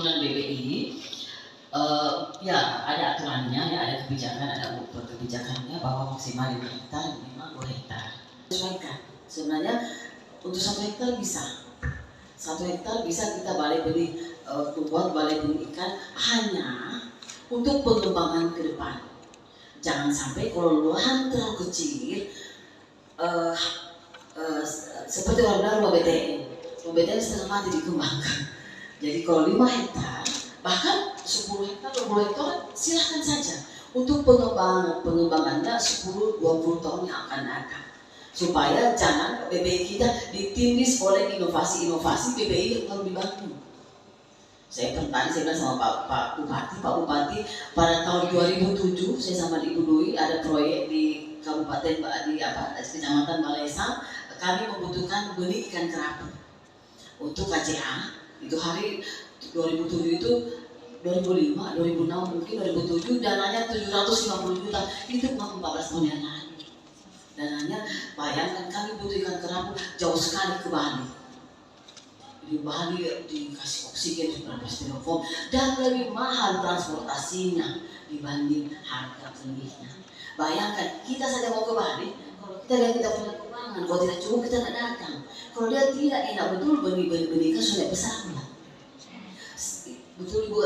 bangunan BPI, ya ada aturannya, ya ada kebijakan, ada kebijakannya bahwa maksimal 5 hektar, minimal 2 hektar. Sesuaikan. Sebenarnya untuk 1 hektar bisa, 1 hektar bisa kita buat balai benih ikan hanya untuk pengembangan ke depan. Jangan sampai kalau lahan terlalu kecil, seperti orang bilang rumah BTN setengah mati dikembangkan. Jadi kalau 5 hektar, bahkan 10 hektar, 20 hektar silahkan saja untuk pengembangannya 10-20 tahun yang akan datang. Supaya jangan BPI kita ditindis oleh inovasi-inovasi BPI yang baru dibangun. Saya bilang sama Pak Bupati pada tahun 2007 saya sama Ibu Dwi ada proyek di Kabupaten di Kecamatan Balesang, kami membutuhkan benih ikan kerapu untuk KCA. Itu hari 2007 itu 2005, 2006 mungkin 2007 dananya 750 juta, itu 14 tahun yang lalu. Dananya bayangkan kami butuh ikan kerapu jauh sekali ke Bali. Di Bali dikasih oksigen berapa styrofoam dan lebih mahal transportasinya dibanding harga benihnya. Bayangkan kita saja mau ke Bali, kalau kita lihat kita punya keuangan, kalau tidak cukup kita tidak datang. Kalau dia tidak enak betul benih ikan sudah besar lah. Betul Ibu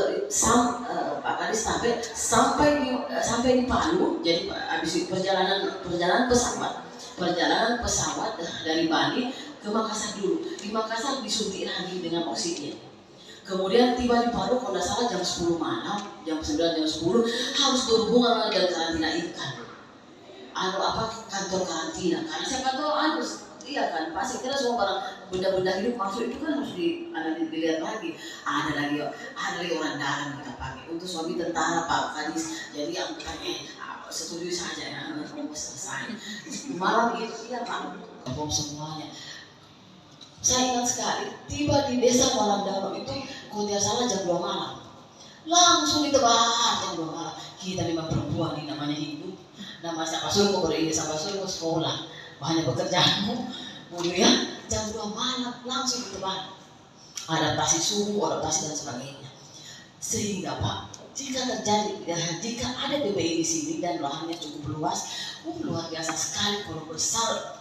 Pak Kadis sampai di Palu. Jadi habis perjalanan pesawat dari Bali ke Makassar dulu. Di Makassar disuntik lagi dengan oksigen. Kemudian tiba di Palu kalau tidak salah jam 10 malam, jam 9, jam 10 harus berhubungan dengan karantina ikan. Kantor karantina. Karena saya kantor iya kan, pasti kita semua barang benda-benda hidup masuk itu kan harus dilihat lagi. Ada lagi orang dalam kita pakai untuk suami tentara Pak Kadis. Jadi yang setuju saja ya, mau selesai. Malam itu iya Pak, bom semuanya. Saya ingat sekali, tiba di desa Malam Dalam itu, kalau tidak salah jam 2 malam. Langsung ditebar jam 2 malam. Kita memang perempuan ini namanya hidup. Nama siapa suruh berini sampai suruh sekolah. Banyak pekerjaanmu, kemudian jam 2 malam langsung ditebar. Adaptasi suhu, adaptasi dan sebagainya. Sehingga Pak, jika ada BPI di sini dan lahannya cukup luas, luar biasa sekali kalau besar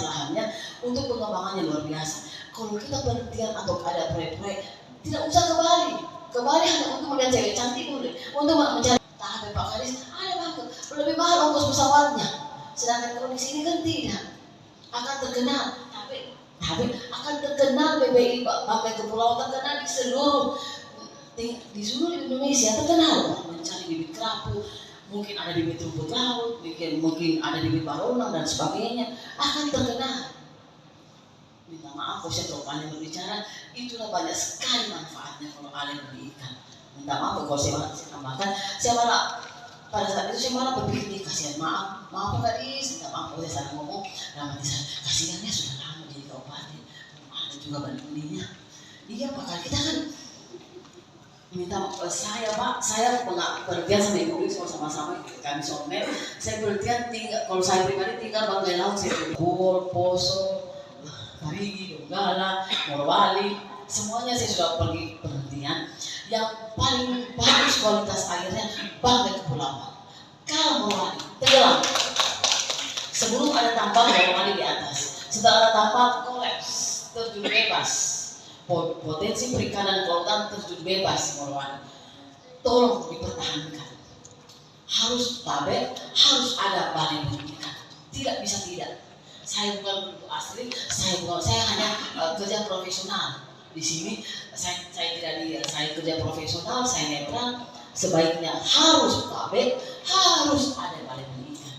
lahannya untuk pengembangannya luar biasa. Kalau kita penelitian atau ada proyek-proyek, tidak usah ke Bali hanya untuk melihat cewek cantik boleh, untuk mencari tahap Pak Kadis ada banget, lebih mahal ongkos pesawatnya. Sedangkan kalau di sini kan tidak akan terkenal, tapi akan terkenal BPI Bangkai Kepulauan, terkenal di seluruh Indonesia, terkenal mencari bibit kerapu. Mungkin ada bibit rumput laut, mungkin ada bibit baronang dan sebagainya, akan terkenal. Minta maaf kalau saya terlalu pandai berbicara, itulah banyak sekali manfaatnya kalau ada benih ikan. Minta maaf kalau saya tambahkan, pada saat itu saya malah berpikir, kasihan maaf Pak Kadis, minta maaf kalau saya salah ngomong, kasihannya sudah lama jadi kabupaten, ada juga benih-benihnya. Iya Pak Kadis, kita kan minta saya pengertian sama Ibu sama-sama kami soulmate. Saya pengertian kalau saya pribadi tinggal Bangkai Laut, saya Bogor, Poso, Parigi, Donggala, Morowali, semuanya saya sudah pergi penelitian. Yang paling bagus kualitas airnya Bangkai Kepulauan. Kalau Morowali, tenggelam. Sebelum ada tambang Morowali di atas, setelah ada tambang kolaps, terjun bebas. Potensi perikanan kelautan terjun bebas Morowali. Tolong dipertahankan. Harus harus ada balai benih ikan. Tidak bisa tidak. Saya bukan penduduk asli, saya hanya kerja profesional. Di sini saya kerja profesional, saya netral. Sebaiknya harus harus ada balai benih ikan.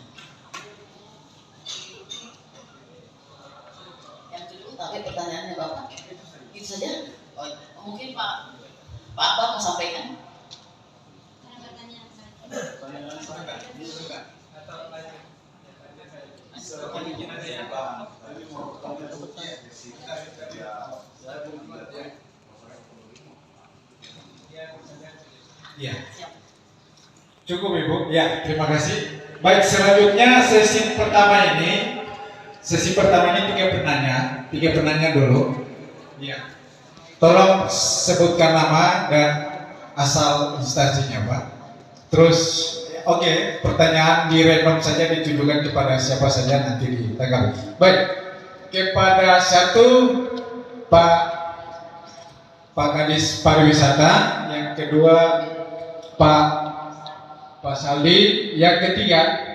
Yang kedua, pertanyaannya Bapak. Itu saja. Mungkin Pak Abang mau sampaikan. Ya. Cukup Ibu. Ya, terima kasih. Baik, selanjutnya sesi pertama ini tiga penanya dulu. Ya. Tolong sebutkan nama dan asal instansinya, Pak. Terus, oke, pertanyaan di random saja ditujukan kepada siapa saja nanti ditanggapi. Baik, kepada satu Pak Kadis Pariwisata, yang kedua Pak Saldi, yang ketiga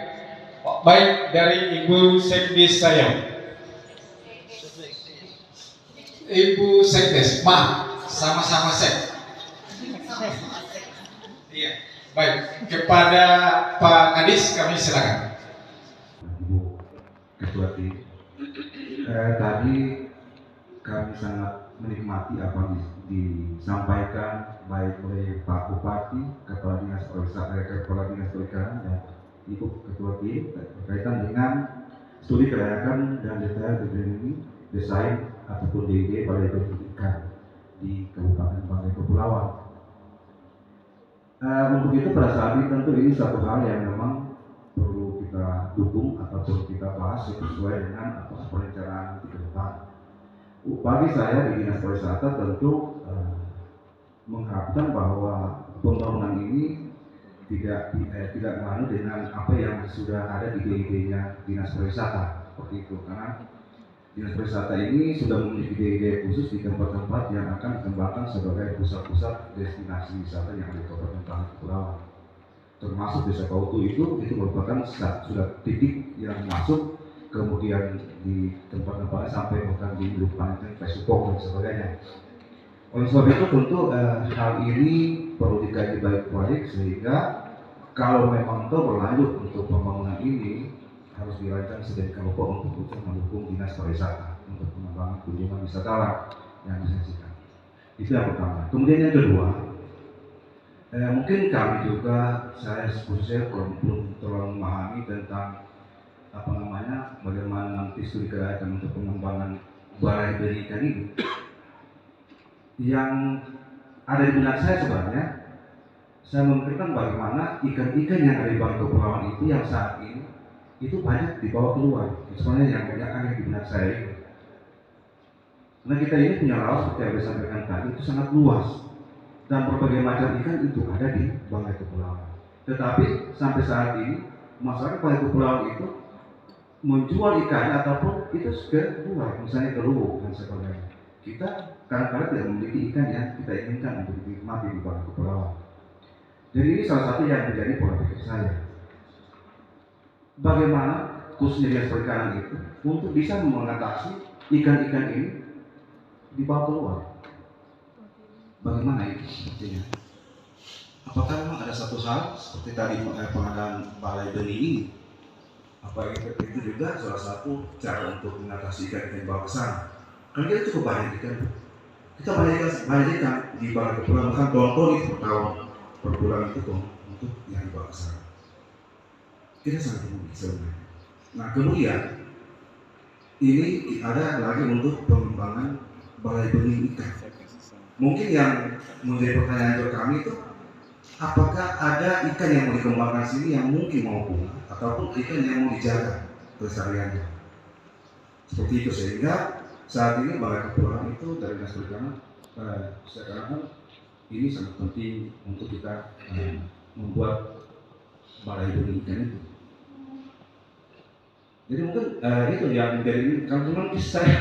baik dari Ibu Sekdes saya. Ibu Sekdes, maaf, sama-sama Sek. Iya, baik. Kepada Pak Kadis kami silakan. Ibu Ketua Tim, tadi kami sangat menikmati apa yang disampaikan baik oleh Pak Bupati, Kepala Dinas Perikanan dan Ibu Ketua Tim berkaitan dengan studi kelayakan dan detail desain ataupun DD Balai Pendidikan di Kabupaten Banggai Kepulauan. Untuk itu pada saat ini tentu ini satu hal yang memang perlu kita dukung ataupun kita bahas sesuai dengan perencanaan nanti ke depan. Bagi saya di Dinas Pariwisata tentu mengharapkan bahwa pembangunan ini tidak menganu dengan apa yang sudah ada di ide-idenya Dinas Pariwisata seperti itu, karena Dinas Pariwisata ini sudah memiliki ide-ide khusus di tempat-tempat yang akan dikembangkan sebagai pusat-pusat destinasi wisata yang ada di Kabupaten Banggai Kepulauan. Termasuk Desa Kautu itu merupakan sudah titik yang masuk, kemudian di tempat-tempatnya sampai bahkan di Lupan, Pesupok dan sebagainya. Oleh sebab itu tentu hal ini perlu dikaji baik-baik sehingga kalau memang itu berlanjut untuk pembangunan ini harus dirancang sedemikian rupa untuk mendukung Dinas Pariwisata untuk pengembangan kunjungan wisatawan yang disajikan. Itu yang pertama. Kemudian yang kedua, mungkin kami juga, saya khususnya belum terlalu memahami tentang bagaimana nanti studi kelayakan untuk pengembangan balai pendidikan ini. Yang ada di benak saya sebenarnya, saya memikirkan bagaimana ikan-ikan yang ada di Banggai Kepulauan itu yang saat ini itu banyak dibawa keluar. Sebenarnya yang banyak ada di benak saya itu. Karena kita ini punya laut seperti yang disampaikan tadi itu sangat luas dan berbagai macam ikan itu ada di Banggai Kepulauan. Tetapi sampai saat ini masyarakat Banggai Kepulauan itu menjual ikan ataupun itu ke luar, misalnya ke Luwu dan sebagainya. Kita kadang-kadang tidak memiliki ikan yang kita inginkan untuk dinikmati di Banggai Kepulauan. Jadi ini salah satu yang menjadi pola pikir saya. Bagaimana khususnya Dinas Perikanan itu untuk bisa mengatasi ikan-ikan ini dibawa keluar. Bagaimana itu sepertinya? Apakah memang ada satu hal seperti tadi pengadaan balai benih ini? Apa itu juga salah satu cara untuk mengatasi ikan-ikan dibawa ke sana? Karena kita cukup banyak ikan. Kita banyak ikan di Banggai Kepulauan, bahkan ton-ton itu per tahun, per bulan itu untuk yang dibawa ke sana. Kita sangat tinggi sebenarnya. Nah kemudian ini ada lagi untuk pengembangan balai benih ikan. Mungkin yang menjadi pertanyaan untuk kami itu, apakah ada ikan yang mau dikembangkan sini yang mungkin mau punah ataupun ikan yang mau dijaga kelestariannya. Seperti itu sehingga saat ini Balai Kepulauan itu dari Dinas Perikanan sekarang ini sangat penting untuk kita membuat balai benih ikan itu. Jadi mungkin itu yang menjadi kalau memang saya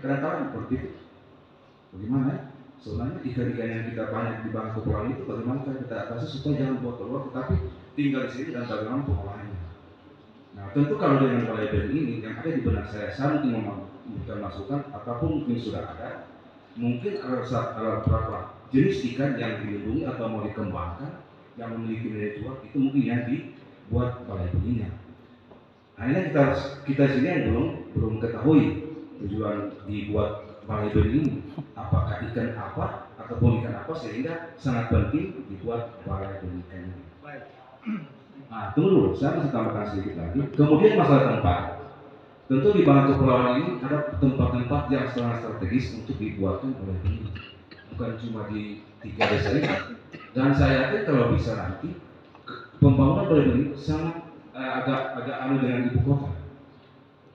kadang-kadang seperti itu. Bagaimana ya? Sebenarnya ikan-ikan yang kita banyak di Banggai Kepulauan itu bagaimana kita atasi supaya jangan buat keluar tetapi tinggal di sini dan bagaimana pengolahannya. Nah tentu kalau dengan balai benih ini yang ada di benak saya mungkin memberikan masukan ataupun mungkin sudah ada, mungkin ada beberapa jenis ikan yang dilindungi atau mau dikembangkan yang memiliki nilai jual itu mungkin yang dibuat balai benihnya. Nah ini kita sini yang belum ketahui tujuan dibuat balai benih ini, apakah ikan apa ataupun ikan apa sehingga sangat penting dibuat balai benih ikan ini. Nah tunggu dulu, saya masih tambahkan sedikit lagi. Kemudian masalah tempat, tentu di Banggai Kepulauan ini ada tempat-tempat yang sangat strategis untuk dibuatkan balai benih, bukan cuma di 3 desa ini. Dan saya yakin kalau bisa nanti pembangunan balai benih sangat agak anu dengan ibu kota.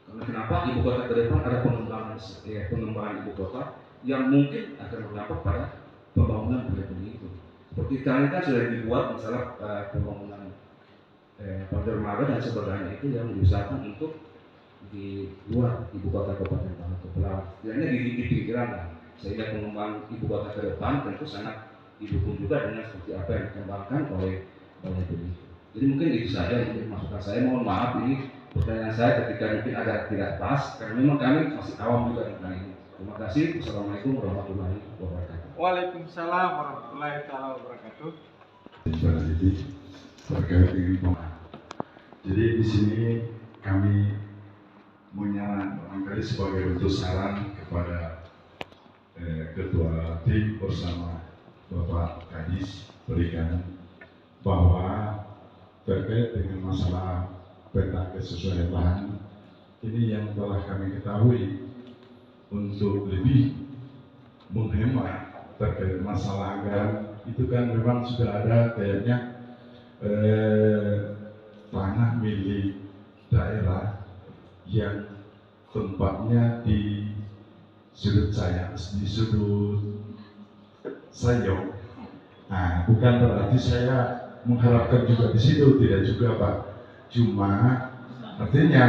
Karena kenapa ibu kota ke depan ada pengembangan ibu kota yang mungkin akan berdampak pada pembangunan proyek itu. Seperti sekarang kan sudah dibuat misalnya pembangunan Pantai Dermaga dan sebagainya itu yang diusahakan untuk di luar ibu kota Kabupaten Pangkal Kepulauan. Setidaknya di pikiran lah, sehingga pengembangan ibu kota ke depan tentu sangat didukung juga dengan seperti apa yang dikembangkan oleh BNI. Jadi mungkin itu saja mungkin masukan saya. Mohon maaf ini pertanyaan saya ketika mungkin agak tidak pas karena memang kami masih awam juga tentang ini. Terima kasih. Wassalamualaikum warahmatullahi wabarakatuh. Waalaikumsalam warahmatullahi wabarakatuh. Terkait dengan pemain. Jadi di sini kami menyarankan barangkali sebagai bentuk saran kepada ketua tim bersama Bapak Kadis Perikanan bahwa terkait dengan masalah peta kesesuaian lahan ini yang telah kami ketahui untuk lebih menghemat terkait masalah anggaran itu kan memang sudah ada kayaknya tanah milik daerah yang tempatnya di sudut Sayong. Nah, bukan berarti saya mengharapkan juga di situ, tidak juga Pak. Cuma artinya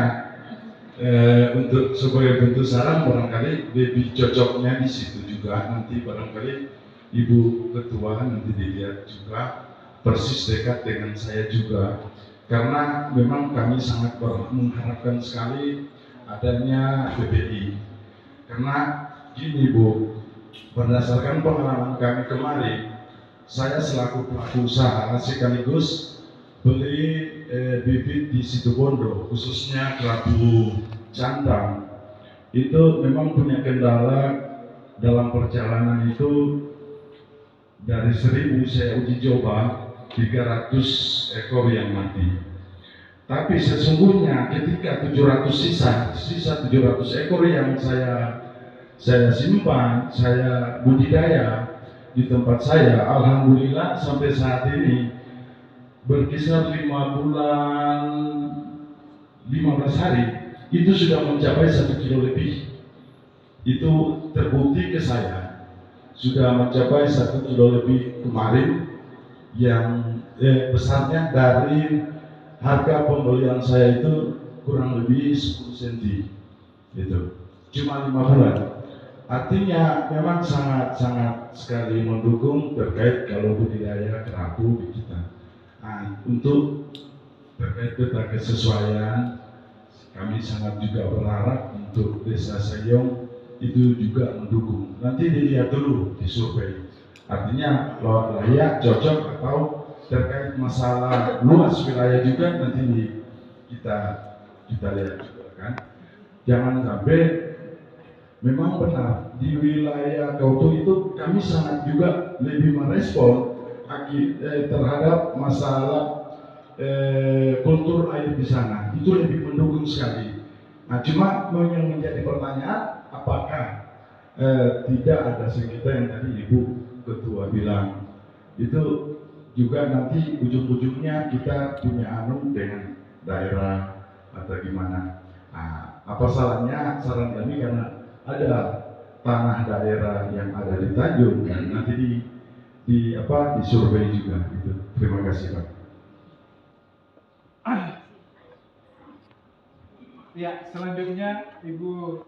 untuk sebagai bentuk saran barangkali lebih cocoknya di situ juga nanti barangkali Ibu Ketua nanti dilihat juga persis dekat dengan saya juga karena memang kami sangat mengharapkan sekali adanya PBI karena gini Bu, berdasarkan pengalaman kami kemarin saya selaku pelaku usaha sekaligus beli bibit di Situbondo khususnya kerapu cantang itu memang punya kendala dalam perjalanan itu dari 1000 saya uji coba 300 ekor yang mati. Tapi sesungguhnya ketika 700 sisa 700 ekor yang saya simpan, saya budidaya di tempat saya, alhamdulillah sampai saat ini berkisar 5 bulan 15 hari itu sudah mencapai 1 kilo lebih. Itu terbukti ke saya sudah mencapai 1 kilo lebih kemarin yang besarnya dari harga pembelian saya itu kurang lebih 10 cm itu cuma 5 bulan artinya memang sangat sekali mendukung terkait kalau budidaya kerapu di kita. Nah, untuk terkait peta kesesuaian kami sangat juga berharap untuk Desa Sayong itu juga mendukung. Nanti dilihat dulu di survei artinya layak, cocok atau terkait masalah luas wilayah juga nanti kita lihat juga kan. Jangan sampai memang benar di wilayah Kautu itu kami sangat juga lebih merespon terhadap masalah kultur air di sana itu lebih mendukung sekali. Nah, cuma yang menjadi pertanyaan apakah tidak ada sengketa yang tadi Ibu Ketua bilang itu juga nanti ujung-ujungnya kita punya dengan daerah atau gimana. Nah, apa salahnya saran kami karena ada tanah daerah yang ada di Tanjung dan nanti di survei juga gitu. Terima kasih Pak. Ya, selanjutnya Ibu